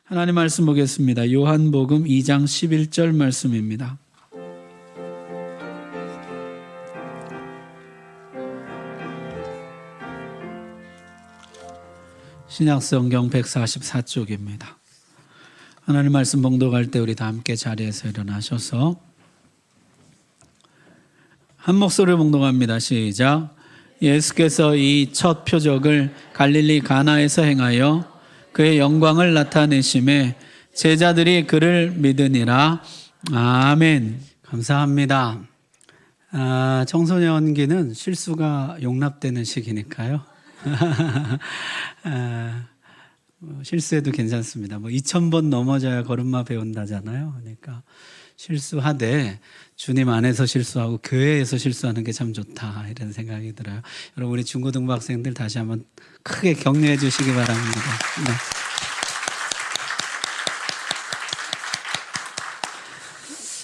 하나님 말씀 보겠습니다. 요한복음 2장 11절 말씀입니다. 신약성경 144쪽입니다. 하나님 말씀 봉독할 때 우리 다 함께 자리에서 일어나셔서 한 목소리로 봉독합니다. 시작. 예수께서 이 첫 표적을 갈릴리 가나에서 행하여 그의 영광을 나타내심에 제자들이 그를 믿으니라. 아멘. 감사합니다. 청소년기는 실수가 용납되는 시기니까요. 실수해도 괜찮습니다. 2000번 넘어져야 걸음마 배운다잖아요. 그러니까 실수하되 주님 안에서 실수하고 교회에서 실수하는 게 참 좋다, 이런 생각이 들어요. 여러분, 우리 중고등부 학생들 다시 한번 크게 격려해 주시기 바랍니다. 네.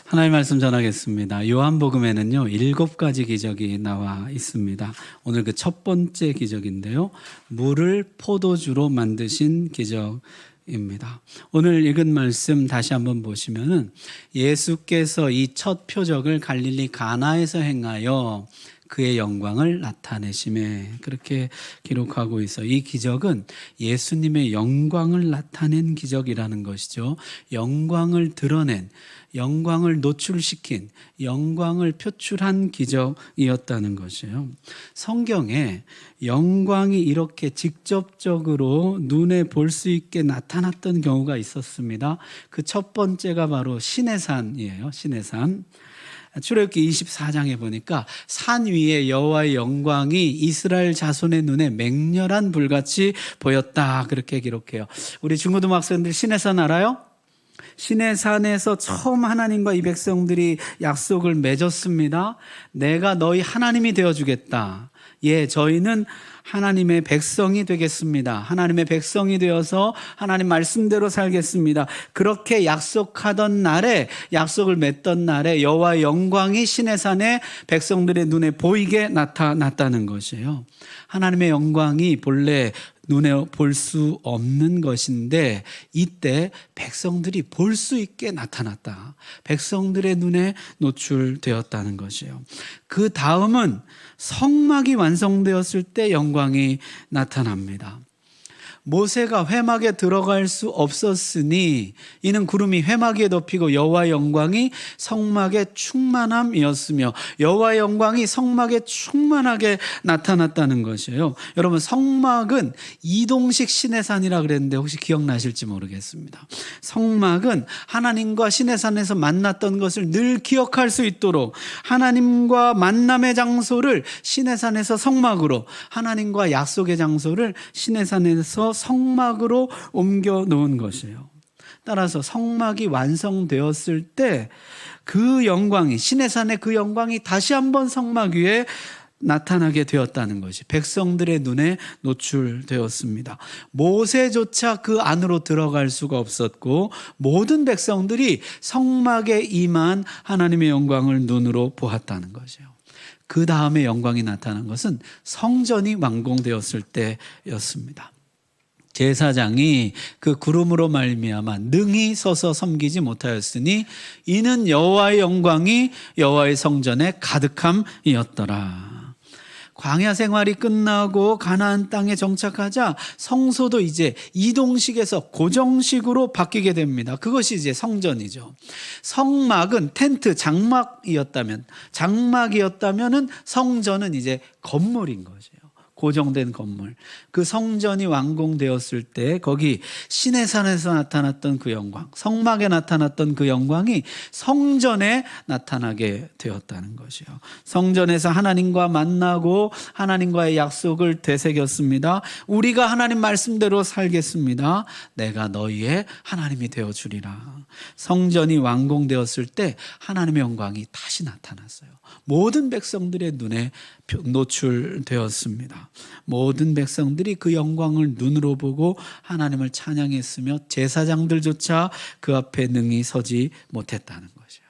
하나님의 말씀 전하겠습니다. 요한복음에는요 7가지 기적이 나와 있습니다. 오늘 그 첫 번째 기적인데요, 물을 포도주로 만드신 기적입니다. 오늘 읽은 말씀 다시 한번 보시면은 예수께서 이 첫 표적을 갈릴리 가나에서 행하여 그의 영광을 나타내심에, 그렇게 기록하고 있어. 이 기적은 예수님의 영광을 나타낸 기적이라는 것이죠. 영광을 드러낸, 영광을 노출시킨, 영광을 표출한 기적이었다는 것이에요. 성경에 영광이 이렇게 직접적으로 눈에 볼 수 있게 나타났던 경우가 있었습니다. 그 첫 번째가 바로 시내산이에요. 시내산. 출애굽기 24장에 보니까 산 위에 여호와의 영광이 이스라엘 자손의 눈에 맹렬한 불같이 보였다, 그렇게 기록해요. 우리 중고등부 학생들 시내산 알아요? 시내산에서 처음 하나님과 이 백성들이 약속을 맺었습니다. 내가 너희 하나님이 되어주겠다. 예, 저희는 하나님의 백성이 되겠습니다. 하나님의 백성이 되어서 하나님 말씀대로 살겠습니다. 그렇게 약속하던 날에, 약속을 맺던 날에 여호와의 영광이 시내산에 백성들의 눈에 보이게 나타났다는 것이에요. 하나님의 영광이 본래 눈에 볼 수 없는 것인데 이때 백성들이 볼 수 있게 나타났다. 백성들의 눈에 노출되었다는 것이에요. 그 다음은 성막이 완성되었을 때 영광이 나타납니다. 모세가 회막에 들어갈 수 없었으니 이는 구름이 회막 위에 덮이고 여호와의 영광이 성막의 충만함이었으며, 여호와의 영광이 성막에 충만하게 나타났다는 것이에요. 여러분, 성막은 이동식 시내산이라 그랬는데 혹시 기억나실지 모르겠습니다. 성막은 하나님과 시내산에서 만났던 것을 늘 기억할 수 있도록 하나님과 만남의 장소를 시내산에서 성막으로, 하나님과 약속의 장소를 시내산에서 성막으로 옮겨 놓은 것이에요. 따라서 성막이 완성되었을 때 그 영광이, 시내산의 그 영광이 다시 한번 성막 위에 나타나게 되었다는 것이 백성들의 눈에 노출되었습니다. 모세조차 그 안으로 들어갈 수가 없었고 모든 백성들이 성막에 임한 하나님의 영광을 눈으로 보았다는 것이에요. 그 다음에 영광이 나타난 것은 성전이 완공되었을 때였습니다. 제사장이 그 구름으로 말미암아 능히 서서 섬기지 못하였으니 이는 여호와의 영광이 여호와의 성전에 가득함이었더라. 광야 생활이 끝나고 가나안 땅에 정착하자 성소도 이제 이동식에서 고정식으로 바뀌게 됩니다. 그것이 이제 성전이죠. 성막은 텐트, 장막이었다면은 성전은 이제 건물인 거죠. 고정된 건물. 그 성전이 완공되었을 때 거기 시내산에서 나타났던 그 영광, 성막에 나타났던 그 영광이 성전에 나타나게 되었다는 것이요. 성전에서 하나님과 만나고 하나님과의 약속을 되새겼습니다. 우리가 하나님 말씀대로 살겠습니다. 내가 너희의 하나님이 되어주리라. 성전이 완공되었을 때 하나님의 영광이 다시 나타났어요. 모든 백성들의 눈에 노출되었습니다. 모든 백성들이 그 영광을 눈으로 보고 하나님을 찬양했으며 제사장들조차 그 앞에 능히 서지 못했다는 것이요.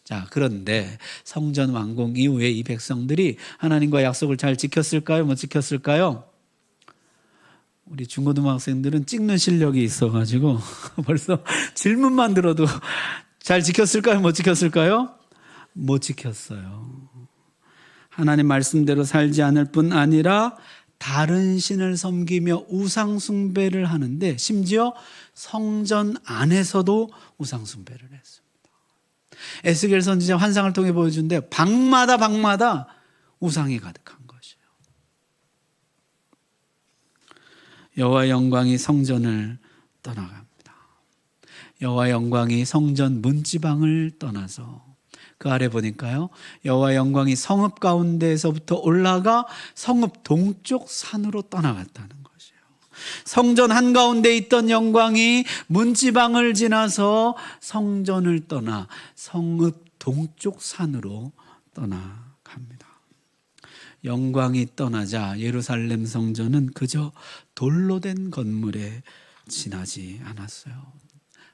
자, 그런데 성전 완공 이후에 이 백성들이 하나님과 약속을 잘 지켰을까요? 못 지켰을까요? 우리 중고등학생들은 찍는 실력이 있어가지고 벌써 질문만 들어도 잘 지켰을까요? 못 지켰을까요? 못 지켰어요. 하나님 말씀대로 살지 않을 뿐 아니라 다른 신을 섬기며 우상 숭배를 하는데 심지어 성전 안에서도 우상 숭배를 했습니다. 에스겔 선지자 환상을 통해 보여주는데 방마다 우상이 가득한 것이에요. 여호와의 영광이 성전을 떠나갑니다. 여호와의 영광이 성전 문지방을 떠나서 그 아래 보니까요, 여호와의 영광이 성읍 가운데에서부터 올라가 성읍 동쪽 산으로 떠나갔다는 것이에요. 성전 한가운데 있던 영광이 문지방을 지나서 성전을 떠나 성읍 동쪽 산으로 떠나갑니다. 영광이 떠나자 예루살렘 성전은 그저 돌로 된 건물에 지나지 않았어요.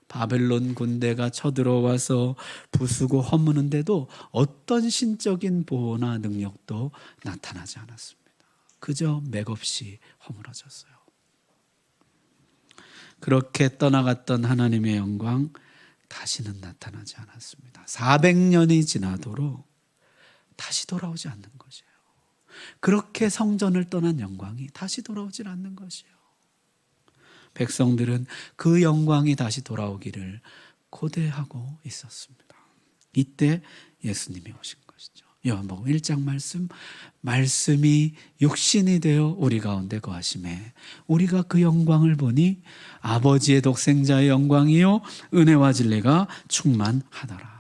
바벨론 군대가 쳐들어와서 부수고 허무는데도 어떤 신적인 보호나 능력도 나타나지 않았습니다. 그저 맥없이 허물어졌어요. 그렇게 떠나갔던 하나님의 영광 다시는 나타나지 않았습니다. 400년이 지나도록 다시 돌아오지 않는 것이에요. 그렇게 성전을 떠난 영광이 다시 돌아오질 않는 것이에요. 백성들은 그 영광이 다시 돌아오기를 고대하고 있었습니다. 이때 예수님이 오신 것이죠. 요한복음 1장 말씀이 육신이 되어 우리 가운데 거하심에 우리가 그 영광을 보니 아버지의 독생자의 영광이요 은혜와 진리가 충만하더라.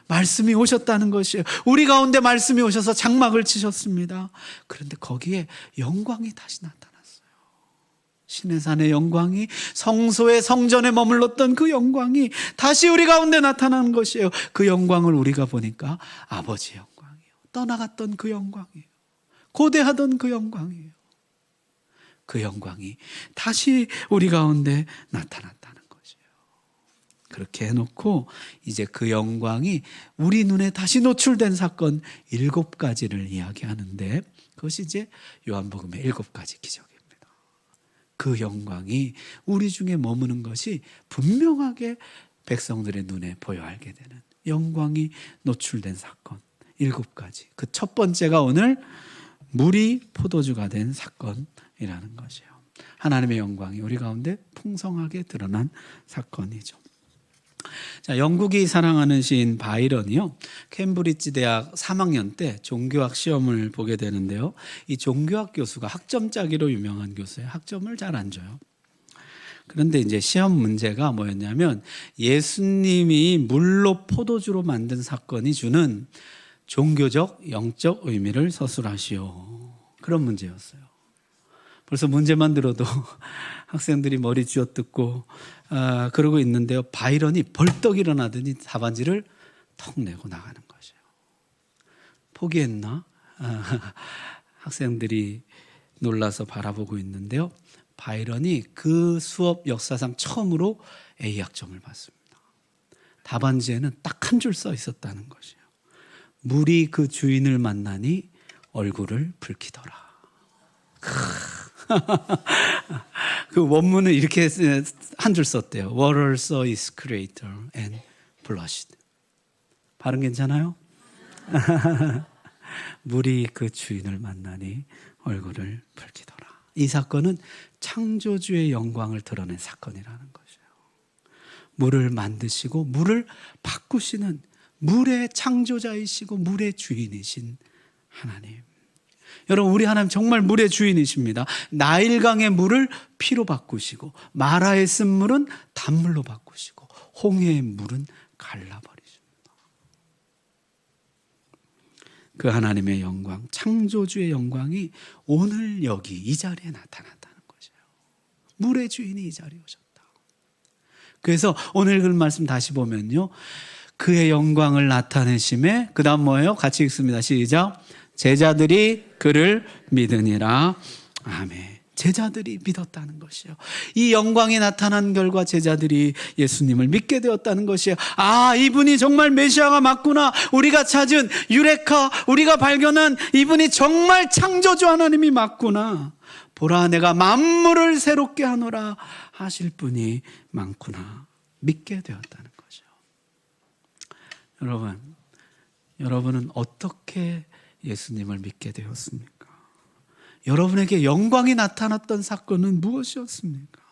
말씀이 오셨다는 것이에요. 우리 가운데 말씀이 오셔서 장막을 치셨습니다. 그런데 거기에 영광이 다시 나타났어요. 신의 산의 영광이, 성소의 성전에 머물렀던 그 영광이 다시 우리 가운데 나타나는 것이에요. 그 영광을 우리가 보니까 아버지의 영광이에요. 떠나갔던 그 영광이에요. 고대하던 그 영광이에요. 그 영광이 다시 우리 가운데 나타났다는 것이에요. 그렇게 해놓고 이제 그 영광이 우리 눈에 다시 노출된 사건 7가지를 이야기하는데 그것이 이제 요한복음의 7가지 기적입니다. 그 영광이 우리 중에 머무는 것이 분명하게 백성들의 눈에 보여 알게 되는 영광이 노출된 사건 7가지. 그 첫 번째가 오늘 물이 포도주가 된 사건이라는 것이에요. 하나님의 영광이 우리 가운데 풍성하게 드러난 사건이죠. 자, 영국이 사랑하는 시인 바이런이요, 캠브리지 대학 3학년 때 종교학 시험을 보게 되는데요, 이 종교학 교수가 학점 짜기로 유명한 교수예요. 학점을 잘 안 줘요. 그런데 이제 시험 문제가 뭐였냐면 예수님이 물로 포도주로 만든 사건이 주는 종교적 영적 의미를 서술하시오, 그런 문제였어요. 벌써 문제만 들어도 학생들이 머리 쥐어뜯고 그러고 있는데요, 바이런이 벌떡 일어나더니 답안지를 턱 내고 나가는 것이에요. 포기했나? 학생들이 놀라서 바라보고 있는데요, 바이런이 그 수업 역사상 처음으로 A학점을 받습니다. 답안지에는 딱 한 줄 써 있었다는 것이에요. 물이 그 주인을 만나니 얼굴을 붉히더라. 그 원문은 이렇게 한 줄 썼대요. Water saw its creator and blushed. 발음 괜찮아요? 물이 그 주인을 만나니 얼굴을 붉히더라. 이 사건은 창조주의 영광을 드러낸 사건이라는 것이에요. 물을 만드시고 물을 바꾸시는 물의 창조자이시고 물의 주인이신 하나님. 여러분, 우리 하나님 정말 물의 주인이십니다. 나일강의 물을 피로 바꾸시고 마라의 쓴물은 단물로 바꾸시고 홍해의 물은 갈라버리십니다. 그 하나님의 영광, 창조주의 영광이 오늘 여기 이 자리에 나타났다는 것이에요. 물의 주인이 이 자리에 오셨다. 그래서 오늘 그 말씀 다시 보면요, 그의 영광을 나타내심에 그 다음 뭐예요? 같이 읽습니다. 시작. 제자들이 그를 믿으니라. 아멘. 제자들이 믿었다는 것이요. 이 영광이 나타난 결과 제자들이 예수님을 믿게 되었다는 것이에요. 아, 이분이 정말 메시아가 맞구나. 우리가 찾은 유레카, 우리가 발견한 이분이 정말 창조주 하나님이 맞구나. 보라 내가 만물을 새롭게 하노라 하실 분이 많구나 믿게 되었다는 거죠. 여러분은 어떻게 예수님을 믿게 되었습니까? 여러분에게 영광이 나타났던 사건은 무엇이었습니까?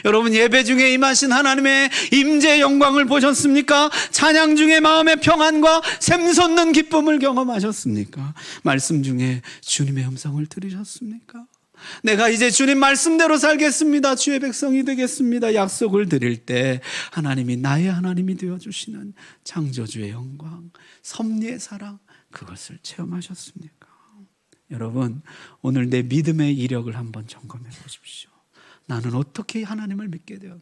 여러분 예배 중에 임하신 하나님의 임재의 영광을 보셨습니까? 찬양 중에 마음의 평안과 샘솟는 기쁨을 경험하셨습니까? 말씀 중에 주님의 음성을 들으셨습니까? 내가 이제 주님 말씀대로 살겠습니다. 주의 백성이 되겠습니다. 약속을 드릴 때 하나님이 나의 하나님이 되어주시는 창조주의 영광, 섭리의 사랑 그것을 체험하셨습니까? 여러분 오늘 내 믿음의 이력을 한번 점검해 보십시오. 나는 어떻게 하나님을 믿게 되었나?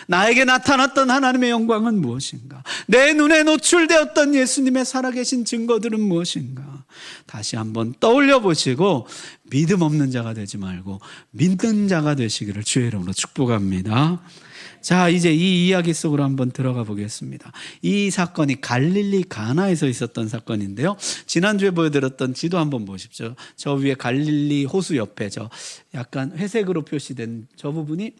나에게 나타났던 하나님의 영광은 무엇인가? 내 눈에 노출되었던 예수님의 살아계신 증거들은 무엇인가? 다시 한번 떠올려 보시고 믿음 없는 자가 되지 말고 믿는 자가 되시기를 주의 이름으로 축복합니다. 자, 이제 이 이야기 속으로 한번 들어가 보겠습니다. 이 사건이 갈릴리 가나에서 있었던 사건인데요. 지난주에 보여드렸던 지도 한번 보십시오. 저 위에 갈릴리 호수 옆에 저 약간 회색으로 표시된 저 부분이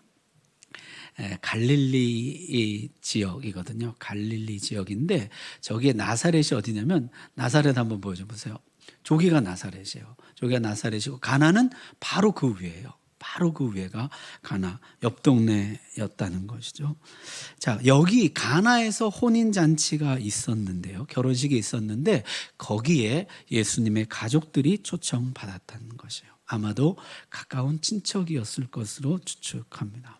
갈릴리 지역이거든요. 갈릴리 지역인데 저기에 나사렛이 어디냐면 나사렛 한번 보여줘 보세요. 저기가 나사렛이에요. 저기가 나사렛이고 가나는 바로 그 위에요. 바로 그 위에가 가나 옆 동네였다는 것이죠. 자, 여기 가나에서 혼인잔치가 있었는데요. 결혼식이 있었는데 거기에 예수님의 가족들이 초청받았다는 것이에요. 아마도 가까운 친척이었을 것으로 추측합니다.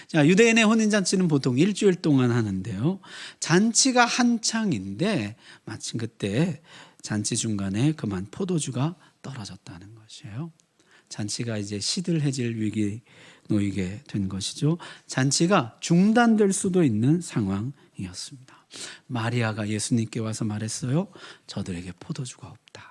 자, 유대인의 혼인잔치는 보통 일주일 동안 하는데요. 잔치가 한창인데 마침 그때 잔치 중간에 그만 포도주가 떨어졌다는 것이에요. 잔치가 이제 시들해질 위기에 놓이게 된 것이죠. 잔치가 중단될 수도 있는 상황이었습니다. 마리아가 예수님께 와서 말했어요. 저들에게 포도주가 없다.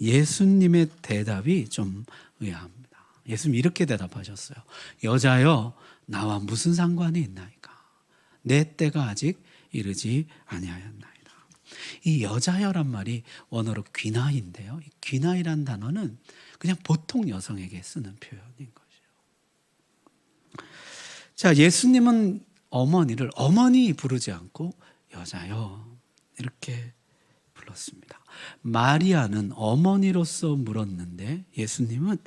예수님의 대답이 좀 의아합니다. 예수님 이렇게 대답하셨어요. 여자여 나와 무슨 상관이 있나이까? 내 때가 아직 이르지 아니하였나이다. 이 여자여란 말이 원어로 귀나인데요. 귀나이란 단어는 그냥 보통 여성에게 쓰는 표현인 것이에요. 자, 예수님은 어머니를 어머니 부르지 않고 여자여 이렇게 불렀습니다. 마리아는 어머니로서 물었는데 예수님은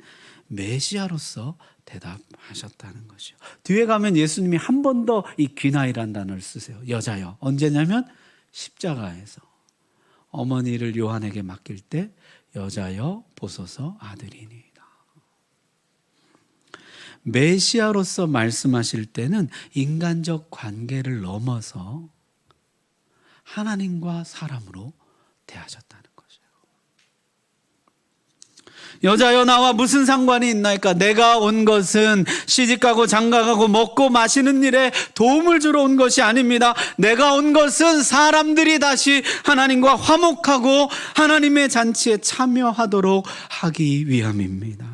메시아로서 대답하셨다는 것이요. 뒤에 가면 예수님이 한 번 더 이 귀나이란 단어를 쓰세요. 여자여. 언제냐면 십자가에서 어머니를 요한에게 맡길 때 여자여 보소서 아들이니이다. 메시아로서 말씀하실 때는 인간적 관계를 넘어서 하나님과 사람으로 대하셨다는 것이에요. 여자여 나와 무슨 상관이 있나이까? 내가 온 것은 시집가고 장가가고 먹고 마시는 일에 도움을 주러 온 것이 아닙니다. 내가 온 것은 사람들이 다시 하나님과 화목하고 하나님의 잔치에 참여하도록 하기 위함입니다.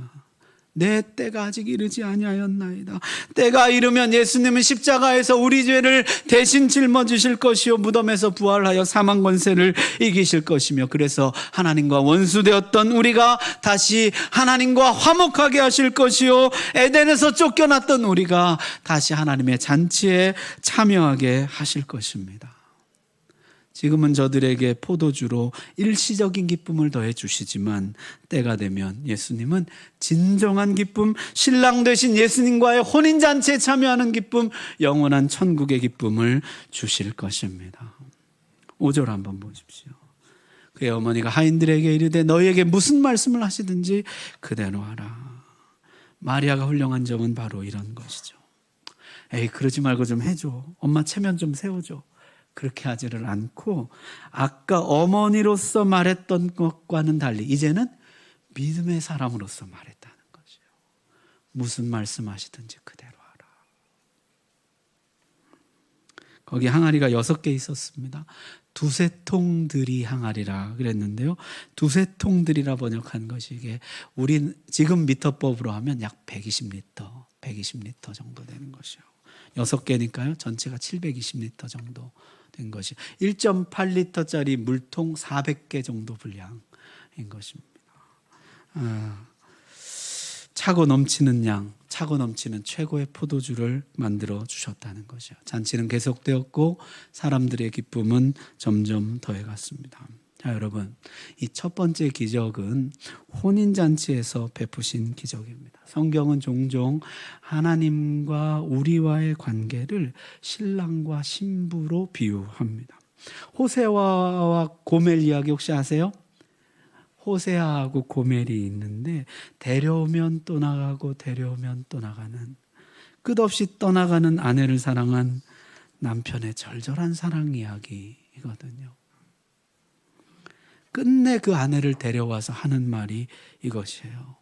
내 때가 아직 이르지 아니하였나이다. 때가 이르면 예수님은 십자가에서 우리 죄를 대신 짊어지실 것이요 무덤에서 부활하여 사망 권세를 이기실 것이며 그래서 하나님과 원수되었던 우리가 다시 하나님과 화목하게 하실 것이요 에덴에서 쫓겨났던 우리가 다시 하나님의 잔치에 참여하게 하실 것입니다. 지금은 저들에게 포도주로 일시적인 기쁨을 더해 주시지만 때가 되면 예수님은 진정한 기쁨, 신랑 되신 예수님과의 혼인잔치에 참여하는 기쁨, 영원한 천국의 기쁨을 주실 것입니다. 5절 한번 보십시오. 그의 어머니가 하인들에게 이르되 너희에게 무슨 말씀을 하시든지 그대로 하라. 마리아가 훌륭한 점은 바로 이런 것이죠. 에이 그러지 말고 좀 해줘. 엄마 체면 좀 세워줘. 그렇게 하지를 않고 아까 어머니로서 말했던 것과는 달리 이제는 믿음의 사람으로서 말했다는 것이에요. 무슨 말씀하시든지 그대로 하라. 거기 항아리가 6개 있었습니다. 두세 통들이 항아리라 그랬는데요. 두세 통들이라 번역한 것이 이게 우리 지금 미터법으로 하면 약 120리터 정도 되는 것이요. 6개니까요. 전체가 720리터 정도 된 것이 1.8리터짜리 물통 400개 정도 분량인 것입니다. 차고 넘치는 양, 차고 넘치는 최고의 포도주를 만들어 주셨다는 것이요. 잔치는 계속되었고 사람들의 기쁨은 점점 더해갔습니다. 자, 여러분, 이 첫 번째 기적은 혼인잔치에서 베푸신 기적입니다. 성경은 종종 하나님과 우리와의 관계를 신랑과 신부로 비유합니다. 호세아와 고멜 이야기 혹시 아세요? 호세아하고 고멜이 있는데 데려오면 또 나가고 데려오면 또 나가는, 끝없이 떠나가는 아내를 사랑한 남편의 절절한 사랑 이야기이거든요. 끝내 그 아내를 데려와서 하는 말이 이것이에요.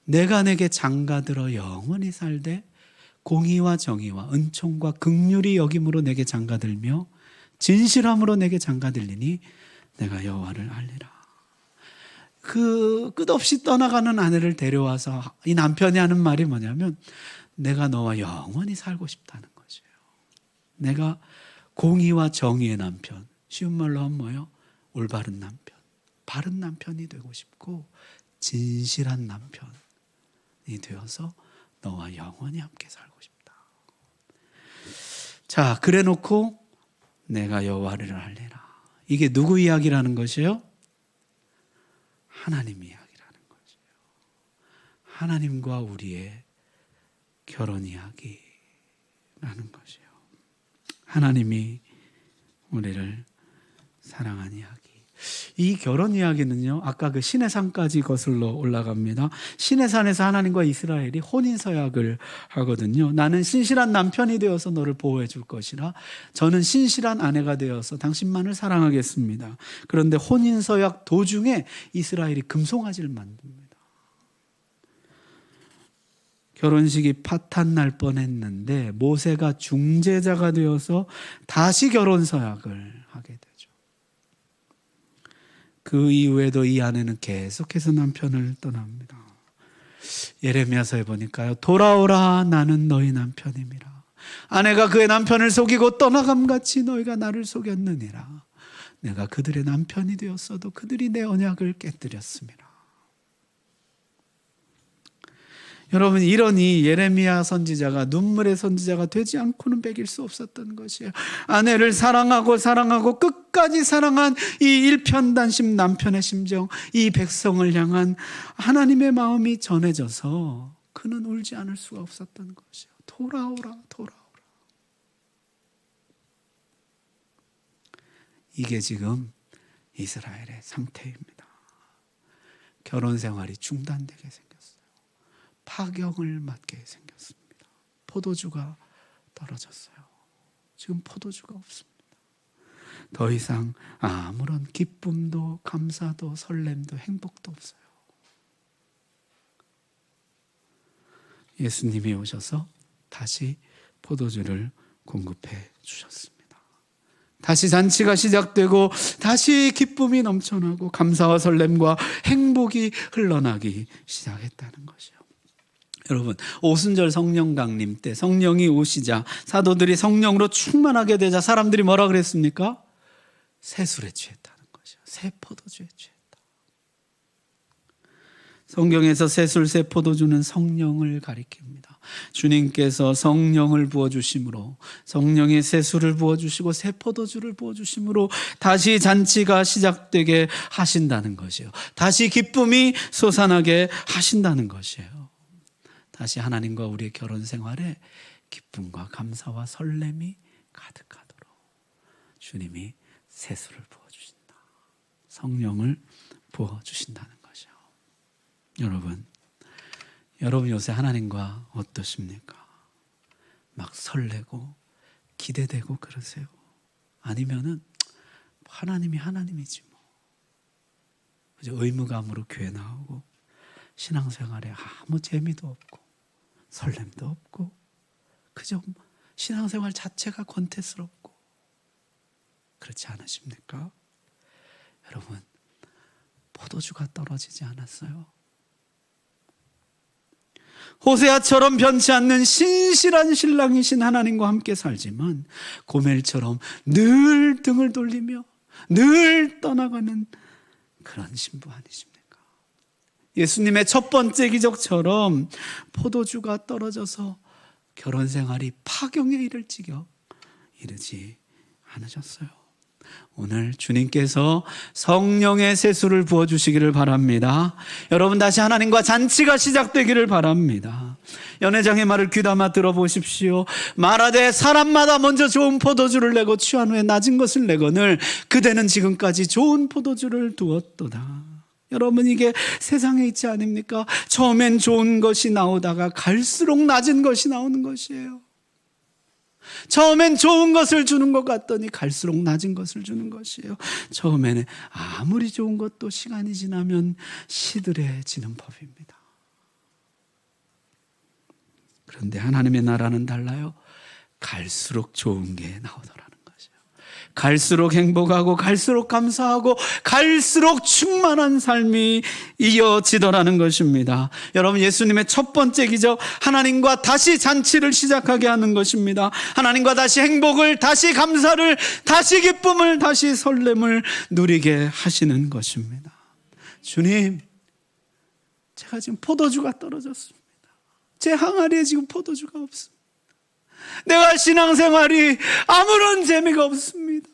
내가 내게 장가들어 영원히 살되 공의와 정의와 은총과 긍휼이 여김으로 내게 장가들며 진실함으로 내게 장가들리니 내가 여호와를 알리라. 그 끝없이 떠나가는 아내를 데려와서 이 남편이 하는 말이 뭐냐면 내가 너와 영원히 살고 싶다는 거죠. 내가 공의와 정의의 남편, 쉬운 말로 하면 뭐예요? 올바른 남편, 바른 남편이 되고 싶고 진실한 남편이 되어서 너와 영원히 함께 살고 싶다. 자, 그래 놓고 내가 여호와를 알리라. 이게 누구 이야기라는 것이에요? 하나님 이야기라는 거죠. 하나님과 우리의 결혼 이야기라는 것이요. 하나님이 우리를 사랑한 이야기. 이 결혼 이야기는요, 아까 그 시내산까지 거슬러 올라갑니다. 시내산에서 하나님과 이스라엘이 혼인서약을 하거든요. 나는 신실한 남편이 되어서 너를 보호해 줄 것이라, 저는 신실한 아내가 되어서 당신만을 사랑하겠습니다. 그런데 혼인서약 도중에 이스라엘이 금송아지를 만듭니다. 결혼식이 파탄 날 뻔했는데 모세가 중재자가 되어서 다시 결혼서약을 하게 되죠. 그 이후에도 이 아내는 계속해서 남편을 떠납니다. 예레미야서에 보니까요, 돌아오라 나는 너희 남편임이라. 아내가 그의 남편을 속이고 떠나감같이 너희가 나를 속였느니라. 내가 그들의 남편이 되었어도 그들이 내 언약을 깨뜨렸음이라. 여러분, 이러니 예레미야 선지자가 눈물의 선지자가 되지 않고는 배길 수 없었던 것이에요. 아내를 사랑하고 끝까지 사랑한 이 일편단심 남편의 심정, 이 백성을 향한 하나님의 마음이 전해져서 그는 울지 않을 수가 없었던 것이에요. 돌아오라, 돌아오라. 이게 지금 이스라엘의 상태입니다. 결혼 생활이 중단되게 생겼어요. 파경을 맞게 생겼습니다. 포도주가 떨어졌어요. 지금 포도주가 없습니다. 더 이상 아무런 기쁨도 감사도 설렘도 행복도 없어요. 예수님이 오셔서 다시 포도주를 공급해 주셨습니다. 다시 잔치가 시작되고 다시 기쁨이 넘쳐나고 감사와 설렘과 행복이 흘러나기 시작했다는 것이요. 여러분, 오순절 성령 강림 때 성령이 오시자, 사도들이 성령으로 충만하게 되자 사람들이 뭐라 그랬습니까? 새 술에 취했다는 것이요. 새 포도주에 취했다. 성경에서 새 술, 새 포도주는 성령을 가리킵니다. 주님께서 성령을 부어주심으로, 성령의 새 술을 부어주시고 새 포도주를 부어주심으로 다시 잔치가 시작되게 하신다는 것이요. 다시 기쁨이 솟아나게 하신다는 것이에요. 다시 하나님과 우리의 결혼 생활에 기쁨과 감사와 설렘이 가득하도록 주님이 새술을 부어주신다. 성령을 부어주신다는 것이요. 여러분 요새 하나님과 어떠십니까? 막 설레고 기대되고 그러세요? 아니면은 하나님이 하나님이지 뭐. 그저 의무감으로 교회 나오고 신앙생활에 아무 재미도 없고 설렘도 없고 그저 신앙생활 자체가 권태스럽고 그렇지 않으십니까? 여러분, 포도주가 떨어지지 않았어요. 호세아처럼 변치 않는 신실한 신랑이신 하나님과 함께 살지만 고멜처럼 늘 등을 돌리며 늘 떠나가는 그런 신부 아니십니까? 예수님의 첫 번째 기적처럼 포도주가 떨어져서 결혼 생활이 파경에 이를 지경 이르지 않으셨어요. 오늘 주님께서 성령의 세수를 부어주시기를 바랍니다. 여러분 다시 하나님과 잔치가 시작되기를 바랍니다. 연회장의 말을 귀담아 들어보십시오. 말하되 사람마다 먼저 좋은 포도주를 내고 취한 후에 낮은 것을 내거늘 그대는 지금까지 좋은 포도주를 두었도다. 여러분 이게 세상에 있지 않습니까? 처음엔 좋은 것이 나오다가 갈수록 낮은 것이 나오는 것이에요. 처음엔 좋은 것을 주는 것 같더니 갈수록 낮은 것을 주는 것이에요. 처음에는 아무리 좋은 것도 시간이 지나면 시들해지는 법입니다. 그런데 하나님의 나라는 달라요. 갈수록 좋은 게 나오더라는 것이에요. 갈수록 행복하고 갈수록 감사하고 갈수록 충만한 삶이 이어지더라는 것입니다. 여러분 예수님의 첫 번째 기적, 하나님과 다시 잔치를 시작하게 하는 것입니다. 하나님과 다시 행복을, 다시 감사를, 다시 기쁨을, 다시 설렘을 누리게 하시는 것입니다. 주님, 제가 지금 포도주가 떨어졌습니다. 제 항아리에 지금 포도주가 없습니다. 내가 신앙생활이 아무런 재미가 없습니다.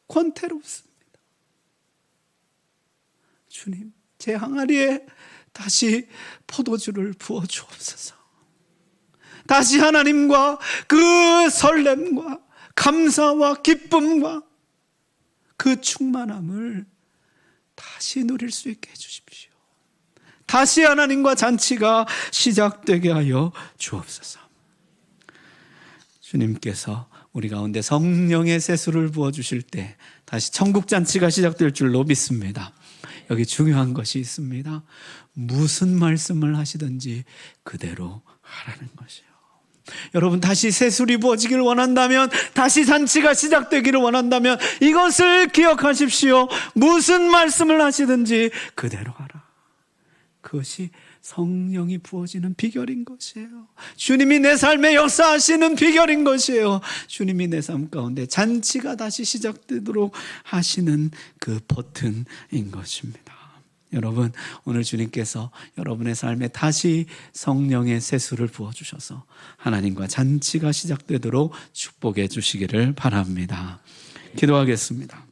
권태롭습니다. 주님, 제 항아리에 다시 포도주를 부어 주옵소서. 다시 하나님과 그 설렘과 감사와 기쁨과 그 충만함을 다시 누릴 수 있게 해주십시오. 다시 하나님과 잔치가 시작되게 하여 주옵소서. 주님께서 우리 가운데 성령의 세수를 부어주실 때 다시 천국잔치가 시작될 줄로 믿습니다. 여기 중요한 것이 있습니다. 무슨 말씀을 하시든지 그대로 하라는 것이에요. 여러분 다시 세술이 부어지기를 원한다면, 다시 잔치가 시작되기를 원한다면 이것을 기억하십시오. 무슨 말씀을 하시든지 그대로 하라. 그것이 성령이 부어지는 비결인 것이에요. 주님이 내 삶에 역사하시는 비결인 것이에요. 주님이 내 삶 가운데 잔치가 다시 시작되도록 하시는 그 버튼인 것입니다. 여러분 오늘 주님께서 여러분의 삶에 다시 성령의 세수를 부어주셔서 하나님과 잔치가 시작되도록 축복해 주시기를 바랍니다. 기도하겠습니다.